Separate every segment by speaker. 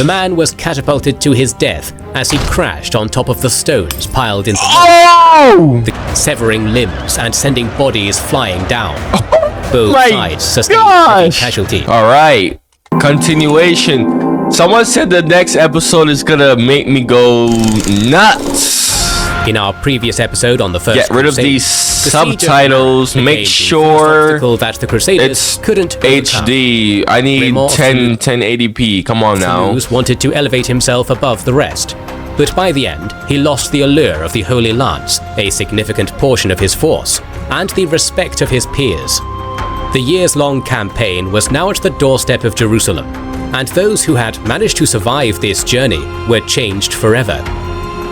Speaker 1: The man was catapulted to his death as he crashed on top of the stones piled in severing limbs and sending bodies flying down. Both sides sustained heavy casualties.
Speaker 2: Alright, continuation. Someone said the next episode is gonna make me go nuts.
Speaker 1: In our previous episode on the first
Speaker 2: Get rid of these subtitles, make sure
Speaker 1: that the Crusaders
Speaker 2: it's
Speaker 1: couldn't
Speaker 2: HD. I need 1080p. Come on now.
Speaker 1: Wanted to elevate himself above the rest, but by the end he lost the allure of the Holy Lance, a significant portion of his force, and the respect of his peers. The years-long campaign was now at the doorstep of Jerusalem, and those who had managed to survive this journey were changed forever.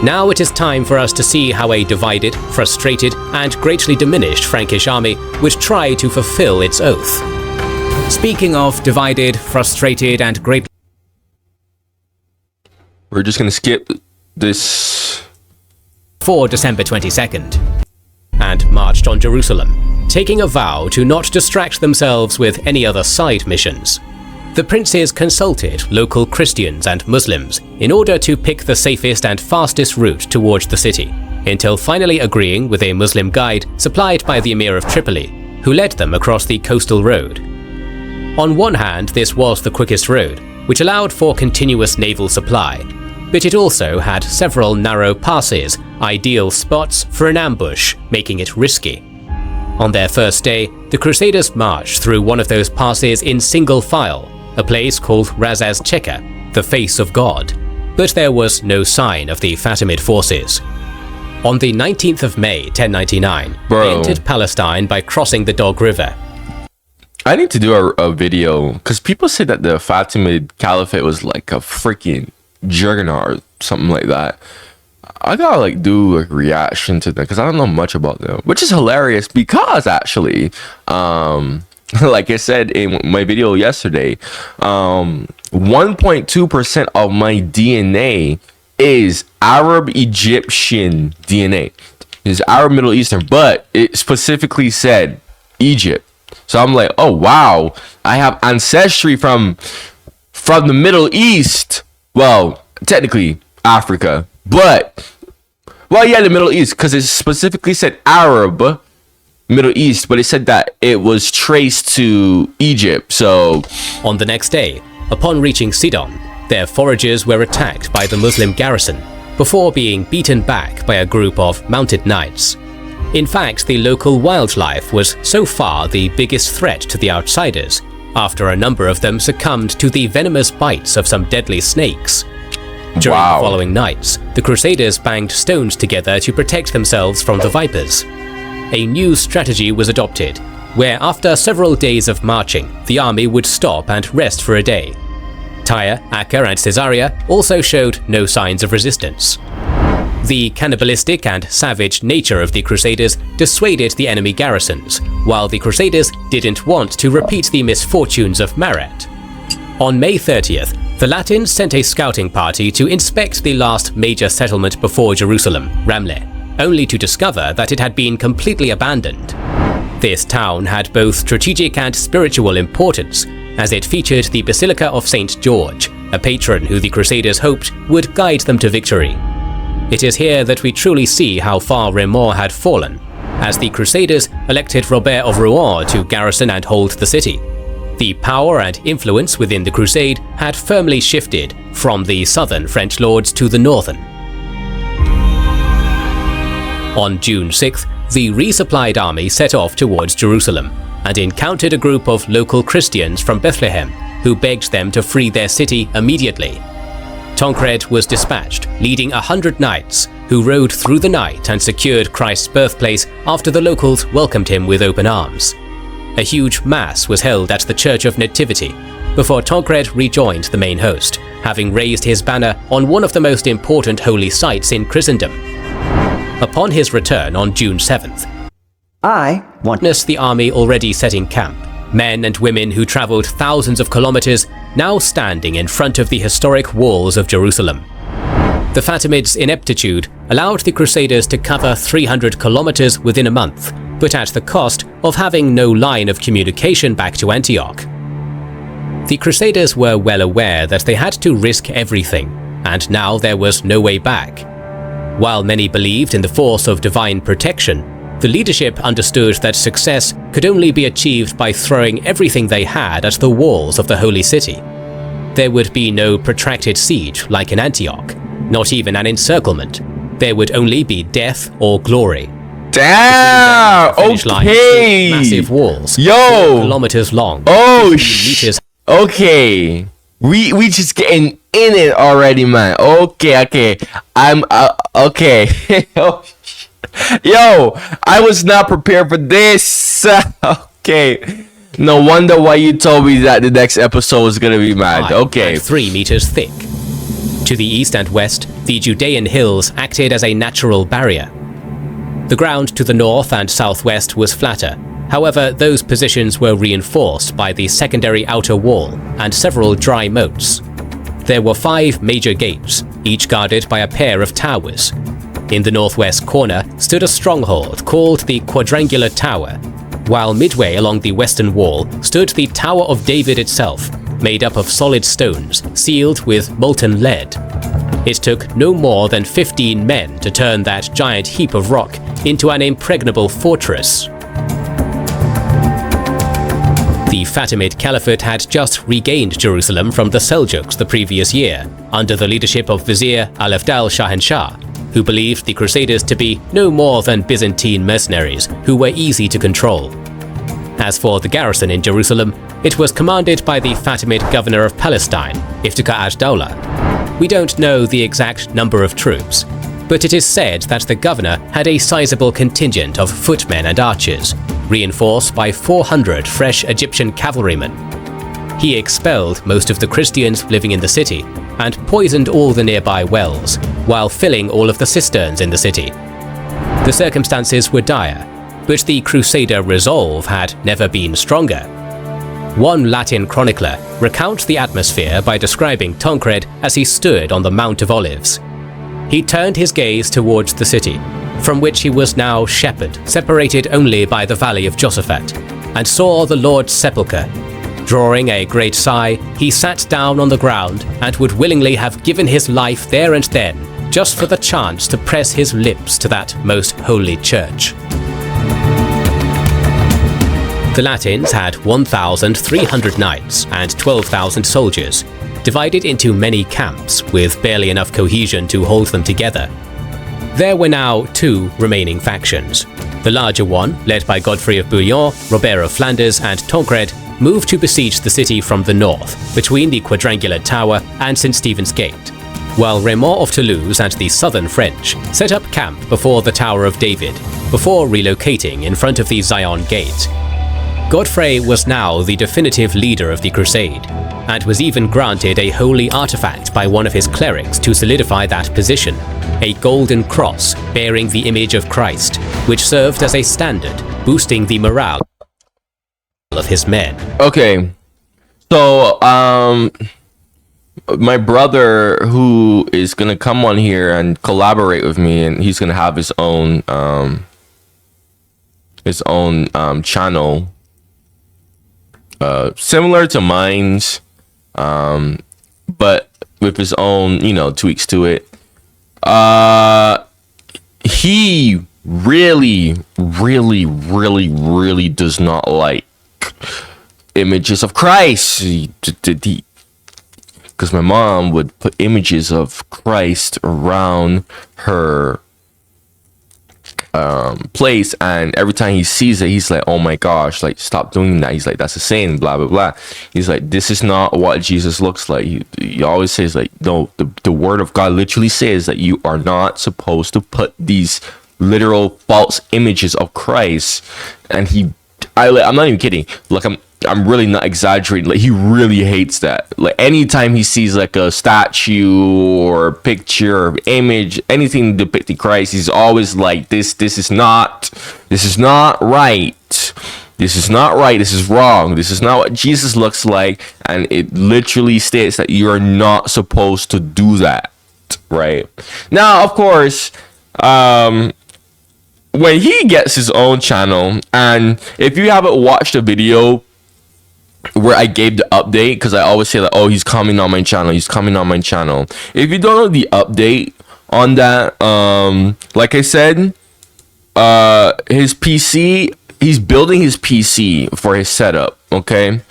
Speaker 1: Now it is time for us to see how a divided, frustrated, and greatly diminished Frankish army would try to fulfill its oath. Speaking of divided, frustrated, and greatly...
Speaker 2: We're just gonna skip this...
Speaker 1: ...for December 22nd, and marched on Jerusalem, taking a vow to not distract themselves with any other side missions. The princes consulted local Christians and Muslims in order to pick the safest and fastest route towards the city, until finally agreeing with a Muslim guide supplied by the Emir of Tripoli, who led them across the coastal road. On one hand, this was the quickest road, which allowed for continuous naval supply, but it also had several narrow passes, ideal spots for an ambush, making it risky. On their first day, the Crusaders marched through one of those passes in single file, a place called Razaz Cheka, the face of God, but there was no sign of the Fatimid forces. On the 19th of May, 1099, they entered Palestine by crossing the Dog River.
Speaker 2: I need to do a video, because people say that the Fatimid Caliphate was like a freaking juggernaut or something like that. I gotta like do a reaction to them, because I don't know much about them, which is hilarious because actually, like I said in my video yesterday, 1.2% of my DNA is Arab Egyptian DNA. It's Arab Middle Eastern, but it specifically said Egypt. So I'm like, oh wow, I have ancestry from the Middle East. Well, technically Africa, but well, yeah, the Middle East, because it specifically said Arab Middle East, but it said that it was traced to Egypt. So
Speaker 1: on the next day, upon reaching Sidon, their foragers were attacked by the Muslim garrison before being beaten back by a group of mounted knights. In fact, the local wildlife was so far the biggest threat to the outsiders, after a number of them succumbed to the venomous bites of some deadly snakes. During the following nights, the Crusaders banged stones together to protect themselves from the vipers. A new strategy was adopted, where after several days of marching, the army would stop and rest for a day. Tyre, Acca, and Caesarea also showed no signs of resistance. The cannibalistic and savage nature of the Crusaders dissuaded the enemy garrisons, while the Crusaders didn't want to repeat the misfortunes of Marat. On May 30th, the Latins sent a scouting party to inspect the last major settlement before Jerusalem, Ramleh, only to discover that it had been completely abandoned. This town had both strategic and spiritual importance, as it featured the Basilica of St. George, a patron who the Crusaders hoped would guide them to victory. It is here that we truly see how far Raymond had fallen, as the Crusaders elected Robert of Rouen to garrison and hold the city. The power and influence within the Crusade had firmly shifted from the southern French lords to the northern. On June 6th, the resupplied army set off towards Jerusalem and encountered a group of local Christians from Bethlehem who begged them to free their city immediately. Tancred was dispatched, leading 100 knights, who rode through the night and secured Christ's birthplace after the locals welcomed him with open arms. A huge mass was held at the Church of Nativity before Tancred rejoined the main host, having raised his banner on one of the most important holy sites in Christendom. Upon his return on June 7th,
Speaker 3: I
Speaker 1: witnessed the army already setting camp, men and women who traveled thousands of kilometers now standing in front of the historic walls of Jerusalem. The Fatimids' ineptitude allowed the Crusaders to cover 300 kilometers within a month, but at the cost of having no line of communication back to Antioch. The Crusaders were well aware that they had to risk everything, and now there was no way back. While many believed in the force of divine protection, the leadership understood that success could only be achieved by throwing everything they had at the walls of the Holy City. There would be no protracted siege like in Antioch, not even an encirclement. There would only be death or glory.
Speaker 2: Damn! Okay!
Speaker 1: Massive walls,
Speaker 2: yo!
Speaker 1: kilometers long.
Speaker 2: Oh,
Speaker 1: meters.
Speaker 2: Okay. We just getting in it already, man. Okay. I'm okay. Yo, I was not prepared for this. Okay. No wonder why you told me that the next episode was gonna be mad. Okay.
Speaker 1: 3 meters thick. To the east and west, the Judean hills acted as a natural barrier. The ground to the north and southwest was flatter. However, those positions were reinforced by the secondary outer wall and several dry moats. There were 5 major gates, each guarded by a pair of towers. In the northwest corner stood a stronghold called the Quadrangular Tower, while midway along the western wall stood the Tower of David itself, made up of solid stones sealed with molten lead. It took no more than 15 men to turn that giant heap of rock into an impregnable fortress. The Fatimid Caliphate had just regained Jerusalem from the Seljuks the previous year, under the leadership of Vizier Al-Afdal Shahanshah, who believed the Crusaders to be no more than Byzantine mercenaries who were easy to control. As for the garrison in Jerusalem, it was commanded by the Fatimid governor of Palestine, Iftikhar ad-Dawla. We don't know the exact number of troops, but it is said that the governor had a sizable contingent of footmen and archers, reinforced by 400 fresh Egyptian cavalrymen. He expelled most of the Christians living in the city and poisoned all the nearby wells, while filling all of the cisterns in the city. The circumstances were dire, but the Crusader resolve had never been stronger. One Latin chronicler recounts the atmosphere by describing Tancred as he stood on the Mount of Olives. He turned his gaze towards the city, from which he was now shepherd, separated only by the valley of Josaphat, and saw the Lord's sepulchre. Drawing a great sigh, he sat down on the ground and would willingly have given his life there and then, just for the chance to press his lips to that most holy church. The Latins had 1,300 knights and 12,000 soldiers, divided into many camps with barely enough cohesion to hold them together. There were now 2 remaining factions. The larger one, led by Godfrey of Bouillon, Robert of Flanders, and Tancred, moved to besiege the city from the north, between the Quadrangular Tower and St. Stephen's Gate, while Raymond of Toulouse and the southern French set up camp before the Tower of David, before relocating in front of the Zion Gate. Godfrey was now the definitive leader of the Crusade, and was even granted a holy artifact by one of his clerics to solidify that position, a golden cross bearing the image of Christ, which served as a standard, boosting the morale of his men.
Speaker 2: Okay, so my brother, who is gonna come on here and collaborate with me, and he's gonna have his own channel, similar to mine's, but with his own, tweaks to it. He really does not like images of Christ, because my mom would put images of Christ around her place, and every time he sees it, he's like, oh my gosh, like, stop doing that. He's like, that's a sin, blah blah blah. He's like, this is not what Jesus looks like. He always says, like, no, the word of God literally says that you are not supposed to put these literal false images of Christ. And I'm not even kidding, like, I'm really not exaggerating. Like, he really hates that. Like, anytime he sees like a statue or picture or image, anything depicting Christ, he's always like, this is not right. This is not right. This is wrong. This is not what Jesus looks like. And it literally states that you are not supposed to do that. Right? Now, of course, when he gets his own channel, and if you haven't watched the video, where I gave the update, because I always say that, oh, he's coming on my channel, he's coming on my channel. If you don't know the update on that, like I said, his PC, he's building his PC for his setup. Okay,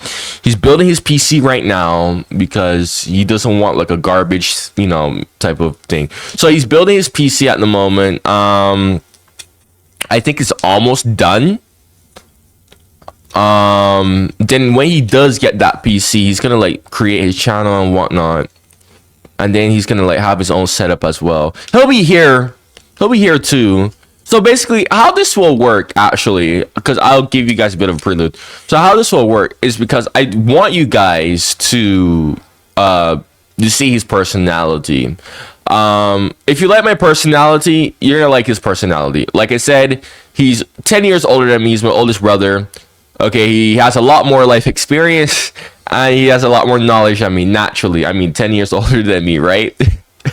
Speaker 2: he's building his PC right now because he doesn't want like a garbage, you know, type of thing. So he's building his PC at the moment. I think it's almost done. Then when he does get that PC, he's gonna like create his channel and whatnot, and then he's gonna like have his own setup as well. He'll be here too. So basically, how this will work, actually, because I'll give you guys a bit of a prelude. So how this will work is because I want you guys to see his personality. If you like my personality, you're gonna like his personality. Like I said, he's 10 years older than me. He's my oldest brother. Okay, he has a lot more life experience, and he has a lot more knowledge than me, naturally. I mean, 10 years older than me, right?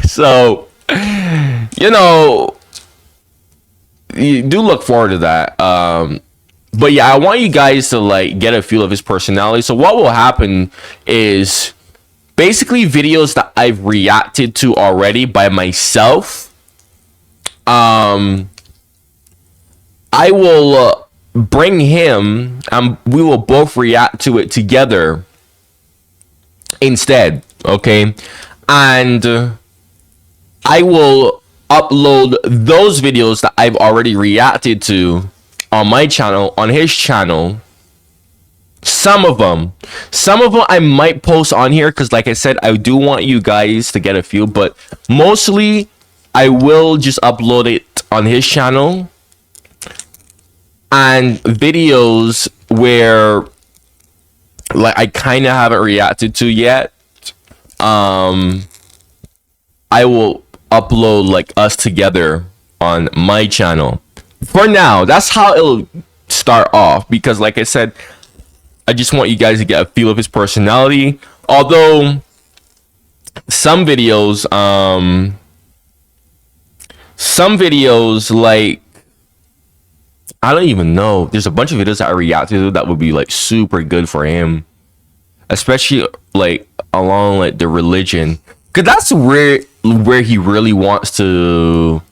Speaker 2: So, you know, you do look forward to that. But yeah, I want you guys to like get a feel of his personality. So what will happen is basically videos that I've reacted to already by myself. I will bring him and we will both react to it together instead. Okay, and I will upload those videos that I've already reacted to on my channel, on his channel. Some of them I might post on here because, like I said, I do want you guys to get a feel, but mostly I will just upload it on his channel. And videos where like I kind of haven't reacted to yet, I will upload like us together on my channel. For now, that's how it'll start off, because like I said, I just want you guys to get a feel of his personality. Although some videos like, I don't even know, there's a bunch of videos that I react to that would be like super good for him, especially like along like the religion, because that's where he really wants to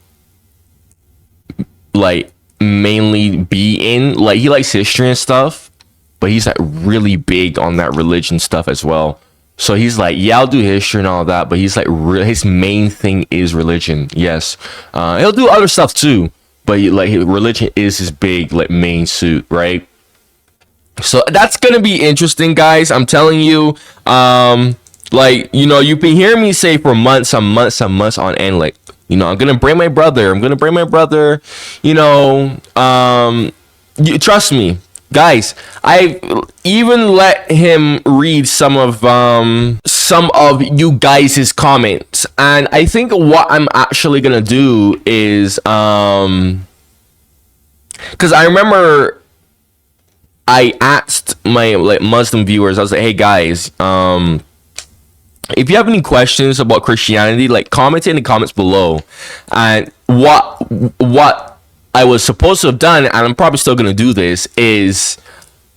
Speaker 2: like mainly be in. Like, he likes history and stuff, but he's like really big on that religion stuff as well. So he's like, yeah, I'll do history and all that, but he's like his main thing is religion. Yes, he'll do other stuff too, but like religion is his big like main suit, right? So that's gonna be interesting, guys. I'm telling you. Like, you know, you've been hearing me say for months and months and months on end, like, you know, I'm gonna bring my brother, you know. Trust me, guys, I even let him read some of you guys' comments, and I think what I'm actually gonna do is because I remember I asked my like Muslim viewers, I was like, hey guys, if you have any questions about Christianity, like, comment in the comments below. And what I was supposed to have done, and I'm probably still gonna do this, is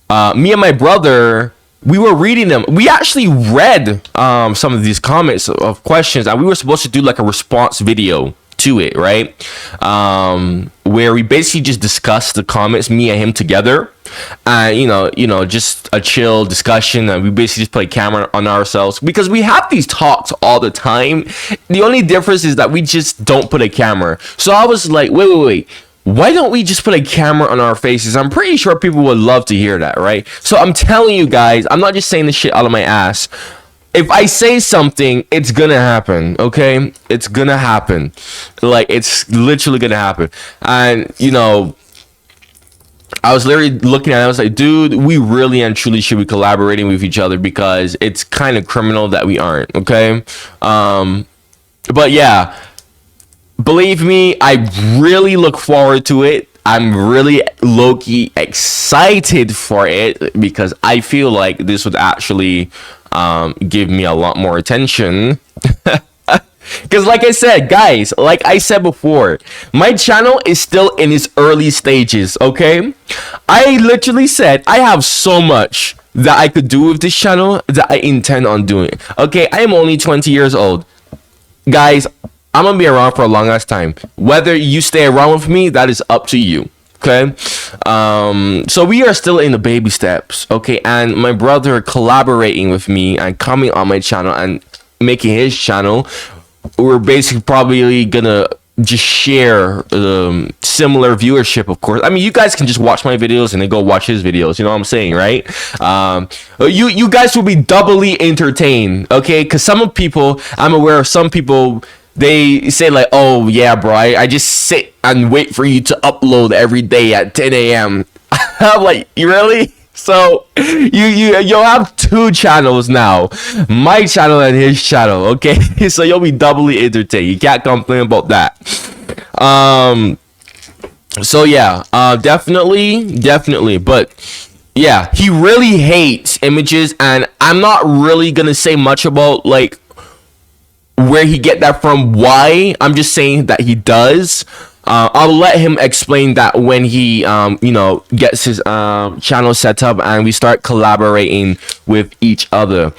Speaker 2: me and my brother, we were reading them. We actually read some of these comments of questions, and we were supposed to do like a response video to it, right? Where we basically just discussed the comments, me and him together, and you know, just a chill discussion, and we basically just play camera on ourselves, because we have these talks all the time. The only difference is that we just don't put a camera. So I was like, wait, why don't we just put a camera on our faces? I'm pretty sure people would love to hear that, right? So I'm telling you guys, I'm not just saying this shit out of my ass. If I say something, it's gonna happen, okay? It's gonna happen. Like, it's literally gonna happen. And, you know, I was literally looking at it, I was like, dude, we really and truly should be collaborating with each other, because it's kind of criminal that we aren't, okay? But yeah, believe me, I really look forward to it. I'm really low-key excited for it, because I feel like this would actually give me a lot more attention. Because like I said, guys, like I said before, my channel is still in its early stages, okay? I literally said I have so much that I could do with this channel that I intend on doing. Okay, I am only 20 years old. Guys, I'm gonna be around for a long ass time. Whether you stay around with me, that is up to you. Okay, so we are still in the baby steps. Okay, and my brother collaborating with me and coming on my channel and making his channel, we're basically probably gonna just share similar viewership, of course. I mean, you guys can just watch my videos and then go watch his videos, you know what I'm saying, right? You guys will be doubly entertained, okay? Because some people, I'm aware of some people, they say like, oh yeah bro, I just sit and wait for you to upload every day at 10 a.m. I'm like, you really? So you'll have two channels now, my channel and his channel, okay? So you'll be doubly entertained. You can't complain about that. So yeah, definitely, but yeah, he really hates images, and I'm not really gonna say much about like where he get that from, why. I'm just saying that he does. I'll let him explain that when he gets his channel set up and we start collaborating with each other.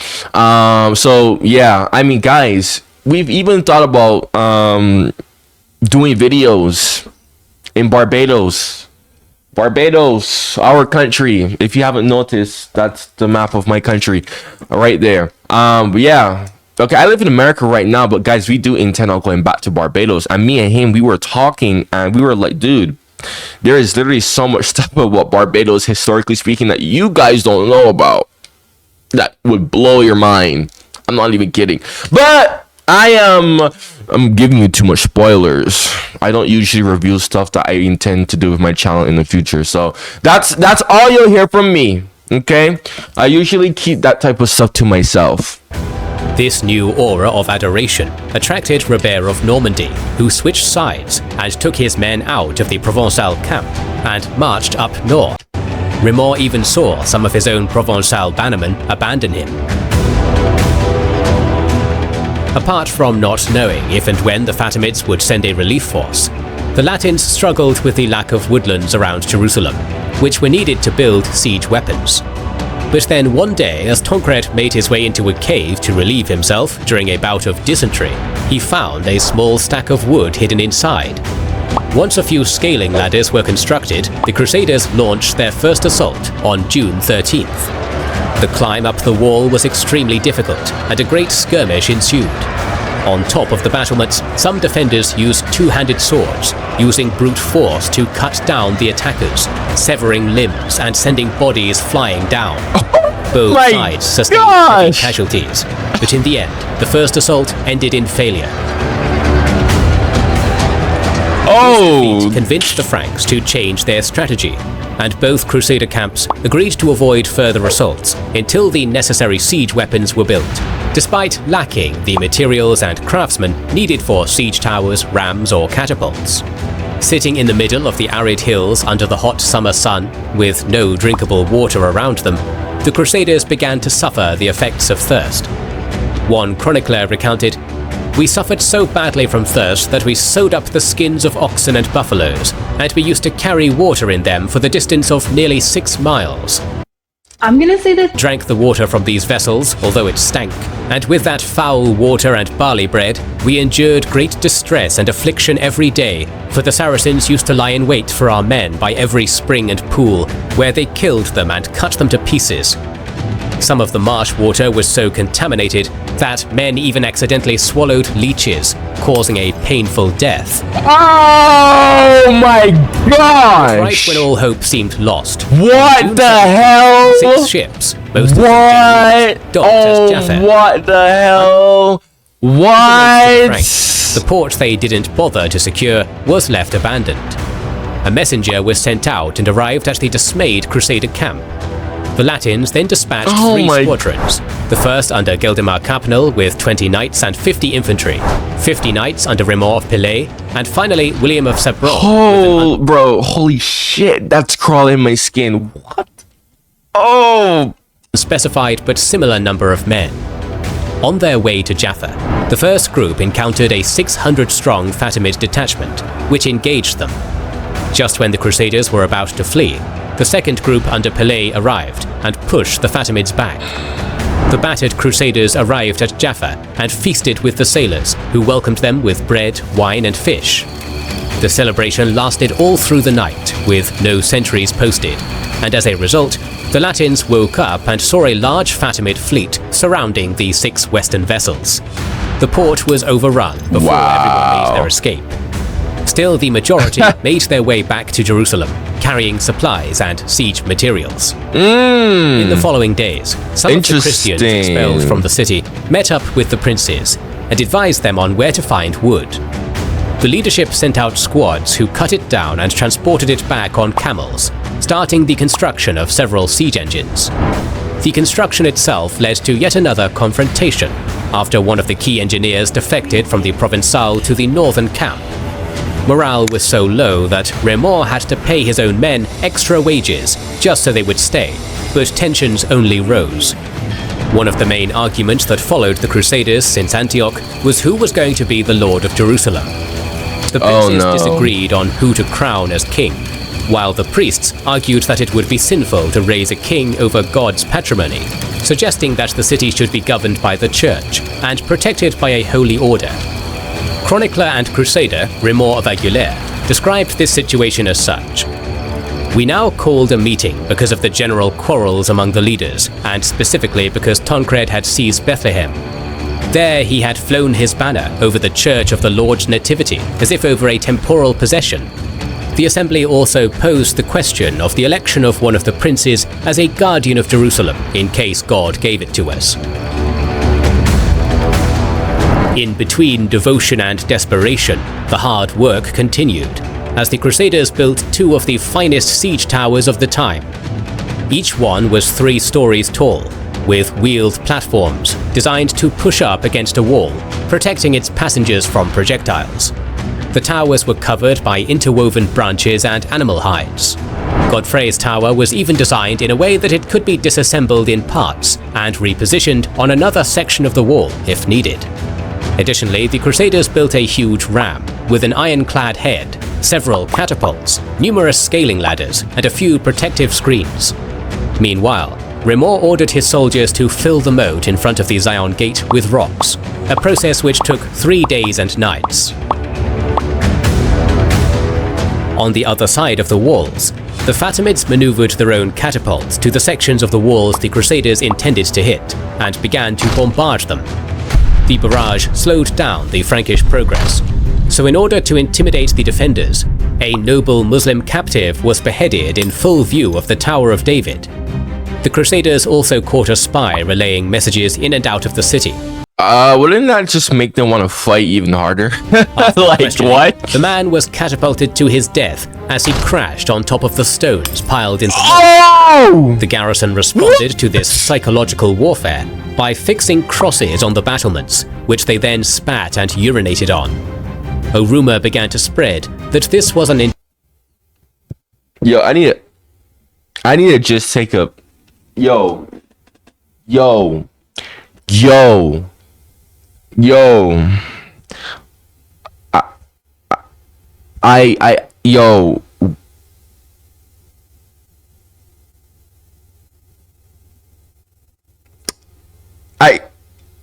Speaker 2: So yeah, I mean guys, we've even thought about doing videos in Barbados, our country. If you haven't noticed, that's the map of my country right there. But yeah, okay, I live in America right now, but guys, we do intend on going back to Barbados. And me and him, we were talking and we were like, dude, there is literally so much stuff about Barbados, historically speaking, that you guys don't know about that would blow your mind. I'm not even kidding. But I'm giving you too much spoilers. I don't usually reveal stuff that I intend to do with my channel in the future. So that's all you'll hear from me. Okay? I usually keep that type of stuff to myself.
Speaker 1: This new aura of adoration attracted Robert of Normandy, who switched sides and took his men out of the Provençal camp and marched up north. Raymond even saw some of his own Provençal bannermen abandon him. Apart from not knowing if and when the Fatimids would send a relief force, the Latins struggled with the lack of woodlands around Jerusalem, which were needed to build siege weapons. But then one day, as Tancred made his way into a cave to relieve himself during a bout of dysentery, he found a small stack of wood hidden inside. Once a few scaling ladders were constructed, the Crusaders launched their first assault on June 13th. The climb up the wall was extremely difficult, and a great skirmish ensued. On top of the battlements, some defenders used two-handed swords, using brute force to cut down the attackers, severing limbs and sending bodies flying down. Both sides sustained heavy casualties, but in the end, the first assault ended in failure. This defeat convinced the Franks to change their strategy, and both Crusader camps agreed to avoid further assaults until the necessary siege weapons were built, despite lacking the materials and craftsmen needed for siege towers, rams, or catapults. Sitting in the middle of the arid hills under the hot summer sun, with no drinkable water around them, the Crusaders began to suffer the effects of thirst. One chronicler recounted, "We suffered so badly from thirst that we sewed up the skins of oxen and buffaloes, and we used to carry water in them for the distance of nearly 6 miles.
Speaker 3: I'm gonna say that
Speaker 1: Drank the water from these vessels, although it stank, and with that foul water and barley bread, we endured great distress and affliction every day, for the Saracens used to lie in wait for our men by every spring and pool, where they killed them and cut them to pieces. Some of the marsh water was so contaminated that men even accidentally swallowed leeches, causing a painful death."
Speaker 2: Oh my gosh!
Speaker 1: Right when all hope seemed lost.
Speaker 2: What the hell?
Speaker 1: 6 ships, most of them
Speaker 2: What?
Speaker 1: docked as Jaffa.
Speaker 2: What the hell? What?
Speaker 1: The port they didn't bother to secure was left abandoned. A messenger was sent out and arrived at the dismayed Crusader camp. The Latins then dispatched 3 squadrons, the first under Gildemar Capnel with 20 knights and 50 infantry, 50 knights under Raymond of Pillet, and finally William of Sabron.
Speaker 2: Oh, bro, holy shit, that's crawling my skin. What? Oh!
Speaker 1: Specified but similar number of men. On their way to Jaffa, the first group encountered a 600-strong Fatimid detachment, which engaged them. Just when the Crusaders were about to flee, the second group under Pelé arrived and pushed the Fatimids back. The battered Crusaders arrived at Jaffa and feasted with the sailors, who welcomed them with bread, wine and fish. The celebration lasted all through the night, with no sentries posted, and as a result, the Latins woke up and saw a large Fatimid fleet surrounding the 6 western vessels. The port was overrun before everyone made their escape. Still, the majority made their way back to Jerusalem, carrying supplies and siege materials. In the following days, some of the Christians expelled from the city met up with the princes and advised them on where to find wood. The leadership sent out squads who cut it down and transported it back on camels, starting the construction of several siege engines. The construction itself led to yet another confrontation after one of the key engineers defected from the Provençal to the northern camp. Morale was so low that Raymond had to pay his own men extra wages just so they would stay, but tensions only rose. One of the main arguments that followed the Crusaders since Antioch was who was going to be the Lord of Jerusalem. The princes disagreed on who to crown as king, while the priests argued that it would be sinful to raise a king over God's patrimony, suggesting that the city should be governed by the church and protected by a holy order. Chronicler and crusader Raymond of Aguilera described this situation as such. "We now called a meeting because of the general quarrels among the leaders, and specifically because Tancred had seized Bethlehem. There he had flown his banner over the Church of the Lord's Nativity, as if over a temporal possession. The assembly also posed the question of the election of one of the princes as a guardian of Jerusalem, in case God gave it to us." In between devotion and desperation, the hard work continued, as the Crusaders built 2 of the finest siege towers of the time. Each one was 3 stories tall, with wheeled platforms designed to push up against a wall, protecting its passengers from projectiles. The towers were covered by interwoven branches and animal hides. Godfrey's tower was even designed in a way that it could be disassembled in parts and repositioned on another section of the wall if needed. Additionally, the Crusaders built a huge ram with an ironclad head, several catapults, numerous scaling ladders, and a few protective screens. Meanwhile, Raymond ordered his soldiers to fill the moat in front of the Zion Gate with rocks, a process which took 3 days and nights. On the other side of the walls, the Fatimids maneuvered their own catapults to the sections of the walls the Crusaders intended to hit, and began to bombard them. The barrage slowed down the Frankish progress, so in order to intimidate the defenders, a noble Muslim captive was beheaded in full view of the Tower of David. The Crusaders also caught a spy relaying messages in and out of the city.
Speaker 2: Wouldn't that just make them want to fight even harder? Like, what?
Speaker 1: The man was catapulted to his death as he crashed on top of the stones piled in the The garrison responded to this psychological warfare by fixing crosses on the battlements, which they then spat and urinated on. A rumor began to spread that this was an
Speaker 2: Yo, I need to just take a yo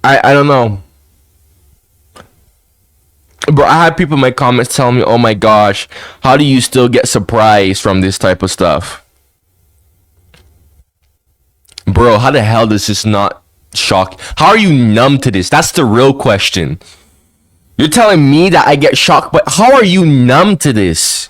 Speaker 2: I don't know. Bro, I had people in my comments telling me, oh my gosh, how do you still get surprised from this type of stuff? Bro, how the hell does this not shock? How are you numb to this? That's the real question. You're telling me that I get shocked, but how are you numb to this?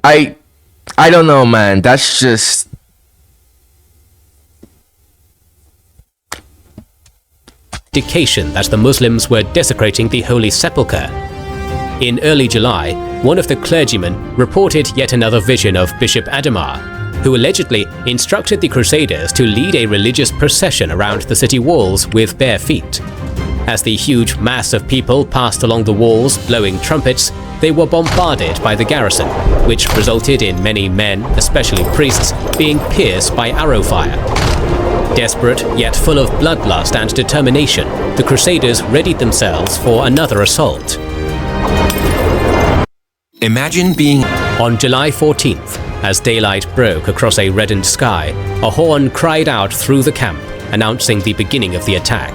Speaker 2: I don't know, man. That's just
Speaker 1: indication that the Muslims were desecrating the Holy Sepulchre. In early July, one of the clergymen reported yet another vision of Bishop Adhemar, who allegedly instructed the Crusaders to lead a religious procession around the city walls with bare feet. As the huge mass of people passed along the walls blowing trumpets, they were bombarded by the garrison, which resulted in many men, especially priests, being pierced by arrow fire. Desperate, yet full of bloodlust and determination, the Crusaders readied themselves for another assault.
Speaker 4: Imagine being
Speaker 1: On July 14th, as daylight broke across a reddened sky, a horn cried out through the camp, announcing the beginning of the attack.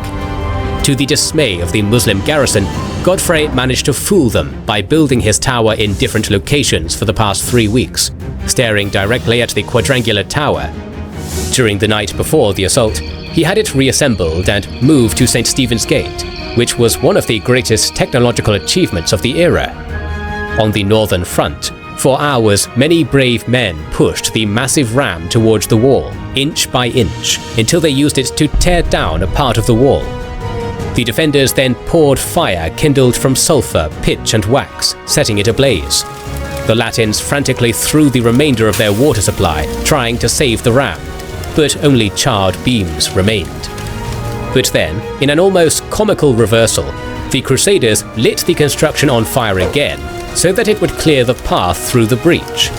Speaker 1: To the dismay of the Muslim garrison, Godfrey managed to fool them by building his tower in different locations for the past 3 weeks, staring directly at the quadrangular tower. During the night before the assault, he had it reassembled and moved to St. Stephen's Gate, which was one of the greatest technological achievements of the era. On the northern front, for hours, many brave men pushed the massive ram towards the wall, inch by inch, until they used it to tear down a part of the wall. The defenders then poured fire kindled from sulfur, pitch and wax, setting it ablaze. The Latins frantically threw the remainder of their water supply, trying to save the ram, but only charred beams remained. But then, in an almost comical reversal, the Crusaders lit the construction on fire again, so that it would clear the path through the breach.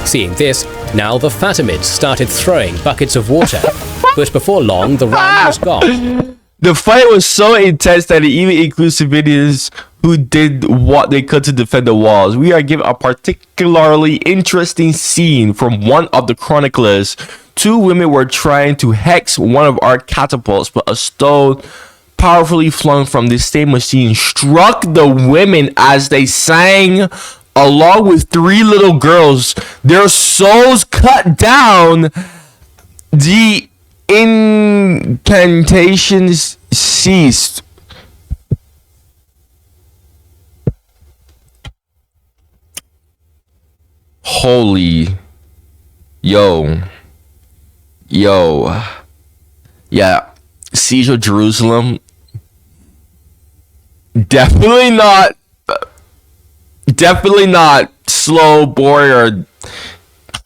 Speaker 1: Seeing this, now the Fatimids started throwing buckets of water, but before long the ram was gone.
Speaker 2: The fight was so intense that it even includes civilians who did what they could to defend the walls. We are given a particularly interesting scene from one of the chroniclers. 2 women were trying to hex one of our catapults, but a stone powerfully flung from this same machine struck the women as they sang along with 3 little girls. Their souls cut down. The incantations ceased. Holy. Yo. Yeah. Siege of Jerusalem. Definitely not slow, boring, or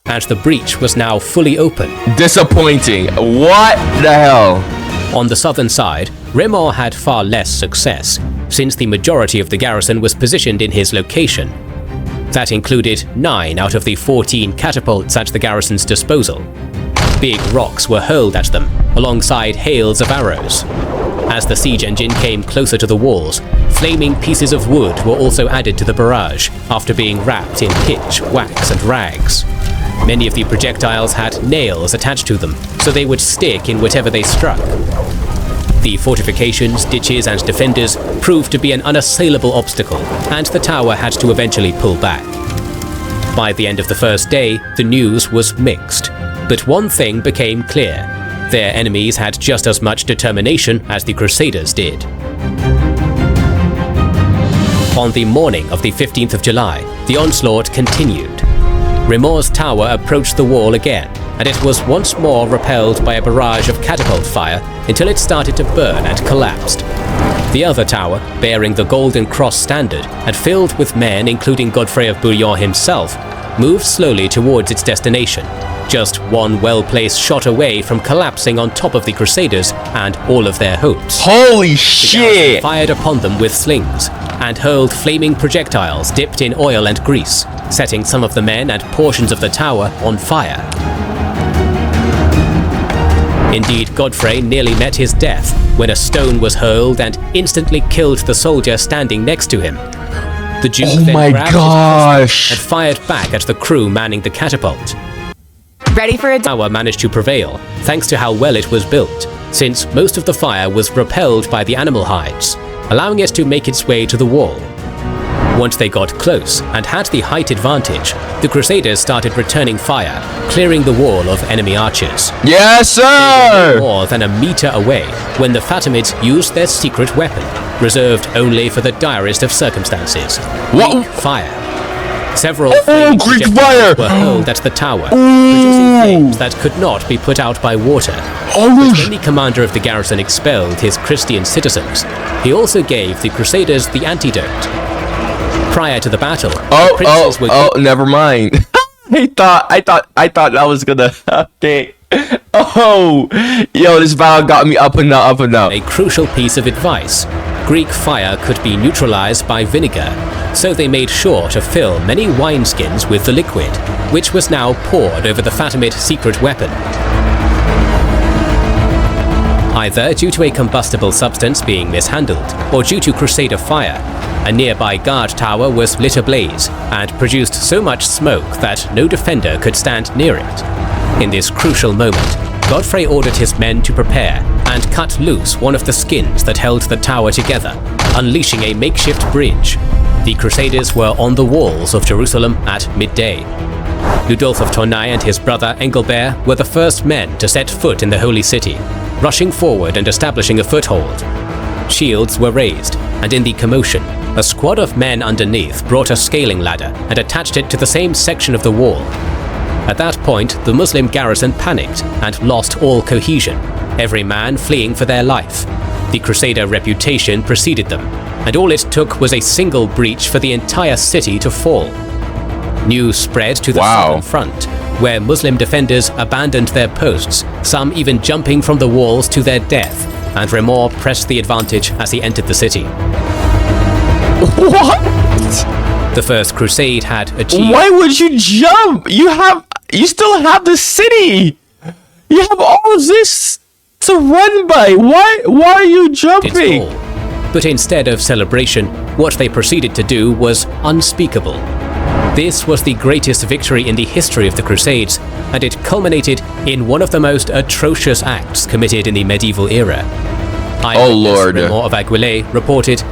Speaker 1: And the breach was now fully open.
Speaker 2: disappointing. What the hell?
Speaker 1: On the southern side, Raymond had far less success, since the majority of the garrison was positioned in his location. That included 9 out of the 14 catapults at the garrison's disposal. Big rocks were hurled at them, alongside hails of arrows. As the siege engine came closer to the walls, flaming pieces of wood were also added to the barrage, after being wrapped in pitch, wax and rags. Many of the projectiles had nails attached to them, so they would stick in whatever they struck. The fortifications, ditches and defenders proved to be an unassailable obstacle, and the tower had to eventually pull back. By the end of the first day, the news was mixed. But one thing became clear: their enemies had just as much determination as the Crusaders did. On the morning of the 15th of July, the onslaught continued. Raymond's tower approached the wall again, and it was once more repelled by a barrage of catapult fire until it started to burn and collapsed. The other tower, bearing the Golden Cross standard and filled with men including Godfrey of Bouillon himself, moved slowly towards its destination, just one well-placed shot away from collapsing on top of the Crusaders and all of their hopes.
Speaker 2: Holy
Speaker 1: The
Speaker 2: shit!
Speaker 1: garrison fired upon them with slings and hurled flaming projectiles dipped in oil and grease, setting some of the men and portions of the tower on fire. Indeed, Godfrey nearly met his death when a stone was hurled and instantly killed the soldier standing next to him. The Duke
Speaker 2: Oh
Speaker 1: then
Speaker 2: my
Speaker 1: grabbed
Speaker 2: gosh!
Speaker 1: his pistol and fired back at the crew manning the catapult.
Speaker 5: Ready for a
Speaker 1: The tower managed to prevail, thanks to how well it was built, since most of the fire was repelled by the animal hides, allowing it to make its way to the wall. Once they got close and had the height advantage, the Crusaders started returning fire, clearing the wall of enemy archers.
Speaker 2: Yes, sir!
Speaker 1: More than a meter away when the Fatimids used their secret weapon, reserved only for the direst of circumstances:
Speaker 2: What?
Speaker 1: Greek fire. Several
Speaker 2: Greek fire!
Speaker 1: were hurled at the tower, producing flames that could not be put out by water.
Speaker 2: Oh,
Speaker 1: When the commander of the garrison expelled his Christian citizens, he also gave the Crusaders the antidote. Prior to the battle, the princes were
Speaker 2: never mind. I thought that was gonna. Okay. Oh, yo, this battle got me up and down.
Speaker 1: a crucial piece of advice. Greek fire could be neutralized by vinegar, so they made sure to fill many wineskins with the liquid, which was now poured over the Fatimid secret weapon. Either due to a combustible substance being mishandled, or due to Crusader fire, a nearby guard tower was lit ablaze and produced so much smoke that no defender could stand near it. In this crucial moment, Godfrey ordered his men to prepare and cut loose one of the skins that held the tower together, unleashing a makeshift bridge. The Crusaders were on the walls of Jerusalem at midday. Ludolf of Tournai and his brother Engelbert were the first men to set foot in the Holy City, rushing forward and establishing a foothold. Shields were raised, and in the commotion, a squad of men underneath brought a scaling ladder and attached it to the same section of the wall. At that point, the Muslim garrison panicked and lost all cohesion, every man fleeing for their life. The Crusader reputation preceded them, and all it took was a single breach for the entire city to fall. News spread to the southern front, where Muslim defenders abandoned their posts, some even jumping from the walls to their death, and Remor pressed the advantage as he entered the city.
Speaker 2: What?
Speaker 1: The First Crusade had achieved...
Speaker 2: Why would you jump? You still have the city. You have all this to run by. Why are you jumping?
Speaker 1: But instead of celebration, what they proceeded to do was unspeakable. This was the greatest victory in the history of the Crusades, and it culminated in one of the most atrocious acts committed in the medieval era.
Speaker 2: Oh Lord.
Speaker 1: Remor of Aguilé reported,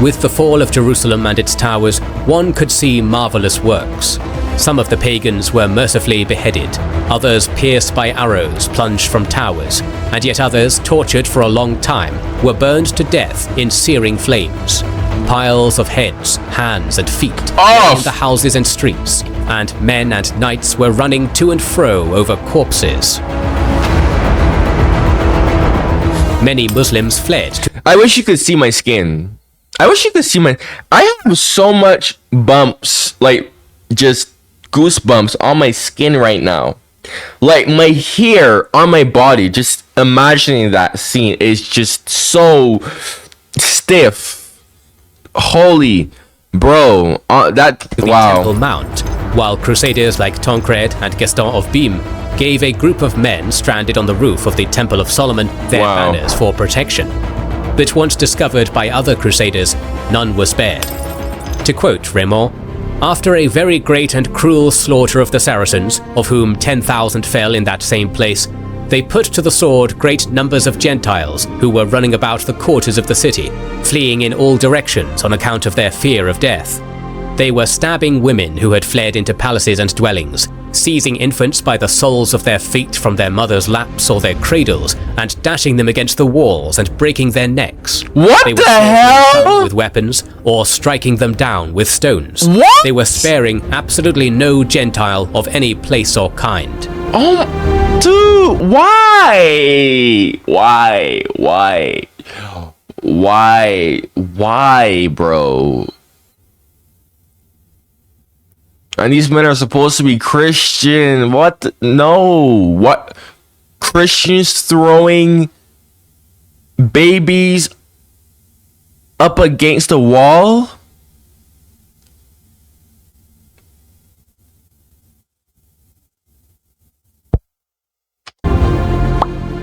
Speaker 1: "With the fall of Jerusalem and its towers, one could see marvelous works. Some of the pagans were mercifully beheaded, others pierced by arrows plunged from towers, and yet others, tortured for a long time, were burned to death in searing flames. Piles of heads, hands and feet lay in the houses and streets, and men and knights were running to and fro over corpses. Many Muslims fled."
Speaker 2: I wish you could see my skin. I have so much bumps, like just goosebumps on my skin right now. Like my hair on my body, just imagining that scene is just so stiff. Holy bro, wow.
Speaker 1: Temple Mount, while Crusaders like Tancred and Gaston of Bîme gave a group of men stranded on the roof of the Temple of Solomon their banners for protection. But once discovered by other Crusaders, none were spared. To quote Remor, "After a very great and cruel slaughter of the Saracens, of whom 10,000 fell in that same place, they put to the sword great numbers of Gentiles who were running about the quarters of the city, fleeing in all directions on account of their fear of death. They were stabbing women who had fled into palaces and dwellings, seizing infants by the soles of their feet from their mothers' laps or their cradles, and dashing them against the walls and breaking their necks.
Speaker 2: What
Speaker 1: they were
Speaker 2: the hell?
Speaker 1: with weapons or striking them down with stones.
Speaker 2: What?
Speaker 1: They were sparing absolutely no Gentile of any place or kind."
Speaker 2: Oh, dude, why, bro? And these men are supposed to be Christian. What? No. What? Christians throwing babies up against a wall?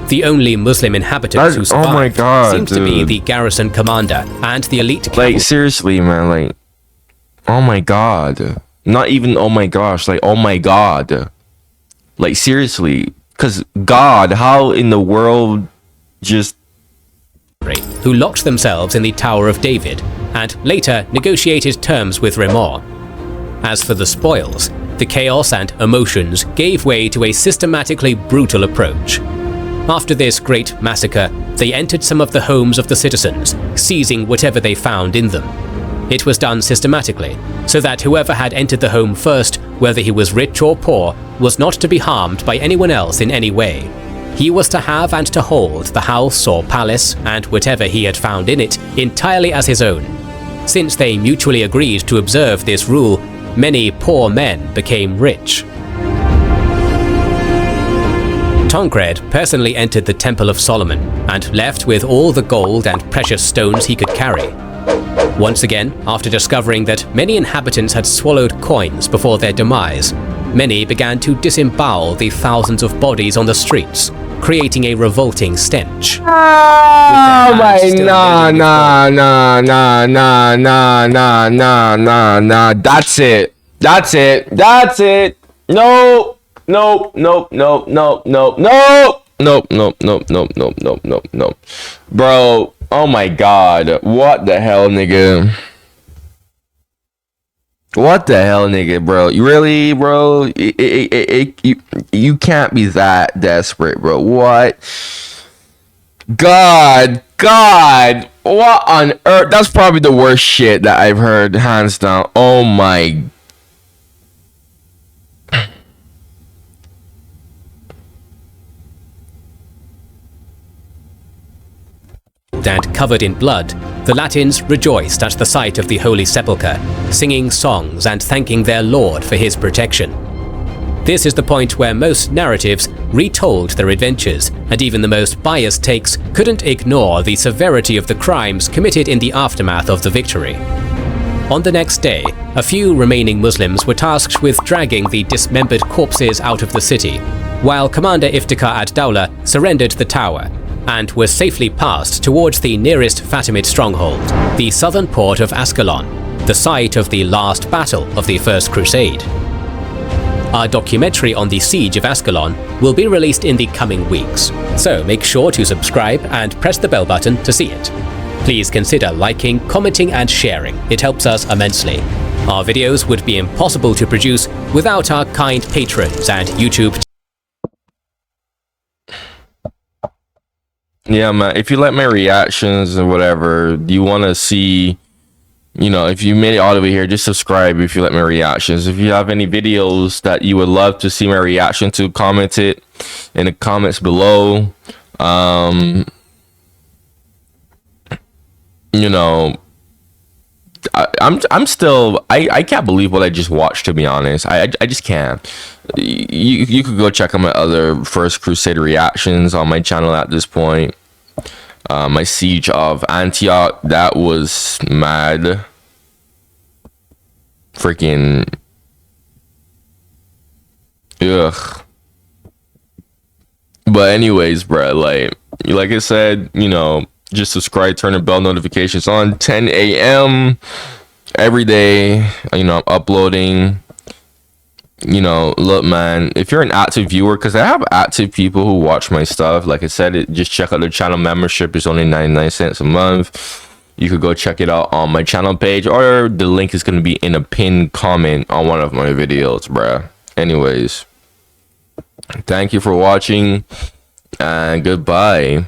Speaker 1: The only Muslim inhabitants who survived
Speaker 2: oh my God,
Speaker 1: seems to be
Speaker 2: dude.
Speaker 1: the garrison commander and the elite cavalry.
Speaker 2: Like, seriously, man. Like, oh my God. Not even oh my gosh. Like, oh my God. Like, seriously. Because God, how in the world just...
Speaker 1: who locked themselves in the Tower of David and later negotiated terms with Remor. As for the spoils, the chaos and emotions gave way to a systematically brutal approach. After this great massacre, they entered some of the homes of the citizens, seizing whatever they found in them. It was done systematically, so that whoever had entered the home first, whether he was rich or poor, was not to be harmed by anyone else in any way. He was to have and to hold the house or palace, and whatever he had found in it, entirely as his own. Since they mutually agreed to observe this rule, many poor men became rich. Tancred personally entered the Temple of Solomon and left with all the gold and precious stones he could carry. Once again, after discovering that many inhabitants had swallowed coins before their demise, many began to disembowel the thousands of bodies on the streets, creating a revolting stench.
Speaker 2: Oh my, nah. That's it. No. Bro, oh my god. What the hell, nigga? What the hell, nigga, bro? You really, bro? You can't be that desperate, bro. What? God, what on earth? That's probably the worst shit that I've heard, hands down. Oh my.
Speaker 1: And covered in blood, the Latins rejoiced at the sight of the Holy Sepulchre, singing songs and thanking their Lord for his protection. This is the point where most narratives retold their adventures, and even the most biased takes couldn't ignore the severity of the crimes committed in the aftermath of the victory. On the next day, a few remaining Muslims were tasked with dragging the dismembered corpses out of the city, while Commander Iftikhar ad-Dawla surrendered the tower and was safely passed towards the nearest Fatimid stronghold, the southern port of Ascalon, the site of the last battle of the First Crusade. Our documentary on the siege of Ascalon will be released in the coming weeks, so make sure to subscribe and press the bell button to see it. Please consider liking, commenting and sharing, it helps us immensely. Our videos would be impossible to produce without our kind patrons and YouTube.
Speaker 2: Yeah, man, if you like my reactions or whatever, you want to see, you know, if you made it all the way here, just subscribe if you like my reactions. If you have any videos that you would love to see my reaction to, comment it in the comments below. You know, I'm still, I can't believe what I just watched, to be honest. I just can't. You could go check out my other First Crusade reactions on my channel at this point. My siege of Antioch, that was mad. Freaking ugh. But anyways, bro, like I said, you know, just subscribe, turn the bell notifications on. 10 a.m. every day, you know, I'm uploading. You know, look, man, if you're an active viewer, because I have active people who watch my stuff, like I said, just check out the channel membership. It's only 99 cents a month. You could go check it out on my channel page, or the link is going to be in a pinned comment on one of my videos, bruh. Anyways, thank you for watching, and goodbye.